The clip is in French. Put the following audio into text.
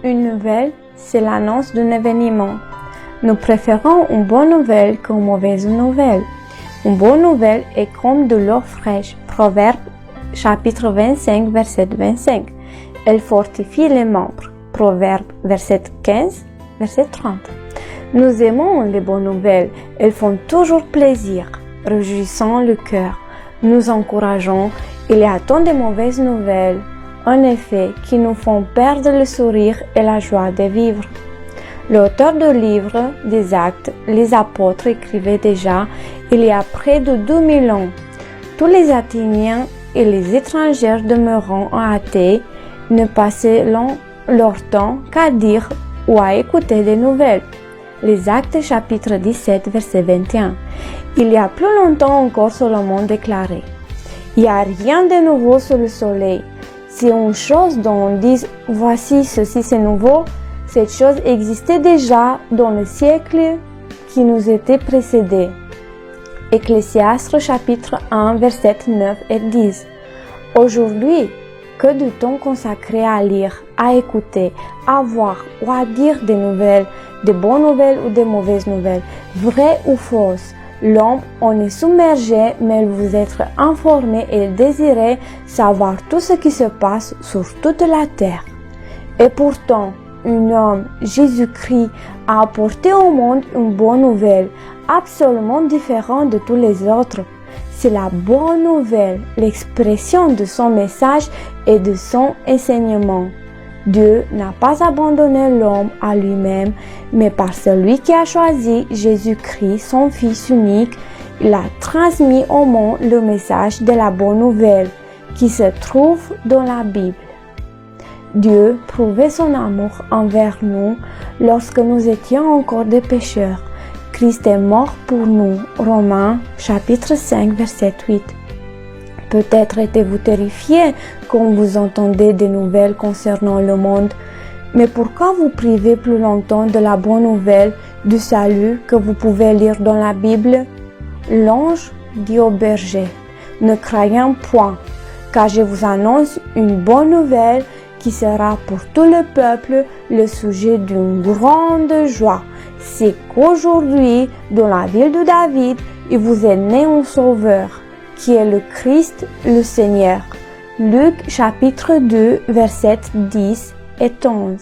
une nouvelle, c'est l'annonce d'un événement. Nous préférons une bonne nouvelle qu'une mauvaise nouvelle. Une bonne nouvelle est comme de l'eau fraîche. Proverbe chapitre 25, verset 25. Elle fortifie les membres. Proverbe verset 15, verset 30. Nous aimons les bonnes nouvelles. Elles font toujours plaisir, réjouissant le cœur. Nous encourageons. Il y a tant de mauvaises nouvelles, en effet, qui nous font perdre le sourire et la joie de vivre. L'auteur du livre des Actes, les apôtres écrivaient déjà il y a près de 2000 ans. Tous les Athéniens et les étrangers demeurant en Athènes ne passaient leur temps qu'à dire ou à écouter des nouvelles. Les Actes chapitre 17 verset 21. Il y a plus longtemps encore Salomon déclarait: il n'y a rien de nouveau sous le soleil. Si une chose dont on dit voici ceci c'est nouveau, cette chose existait déjà dans le siècle qui nous était précédé. Ecclésiaste chapitre 1 verset 9 et 10. Aujourd'hui, que de temps consacré à lire, à écouter, à voir ou à dire des nouvelles, de bonnes nouvelles ou de mauvaises nouvelles, vraies ou fausses. L'homme en est submergé, mais vous êtes informé et désirez savoir tout ce qui se passe sur toute la terre. Et pourtant, un homme, Jésus-Christ, a apporté au monde une bonne nouvelle, absolument différente de tous les autres. C'est la bonne nouvelle, l'expression de son message et de son enseignement. Dieu n'a pas abandonné l'homme à lui-même, mais par celui qui a choisi Jésus-Christ, son Fils unique, il a transmis au monde le message de la bonne nouvelle qui se trouve dans la Bible. Dieu prouvait son amour envers nous lorsque nous étions encore des pécheurs. Christ est mort pour nous. Romains chapitre 5 verset 8. Peut-être êtes-vous terrifiés quand vous entendez des nouvelles concernant le monde, mais pourquoi vous privez plus longtemps de la bonne nouvelle du salut que vous pouvez lire dans la Bible? L'ange dit au berger: ne craignez point, car je vous annonce une bonne nouvelle qui sera pour tout le peuple le sujet d'une grande joie. C'est qu'aujourd'hui, dans la ville de David, il vous est né un sauveur, qui est le Christ, le Seigneur. Luc chapitre 2, versets 10 et 11.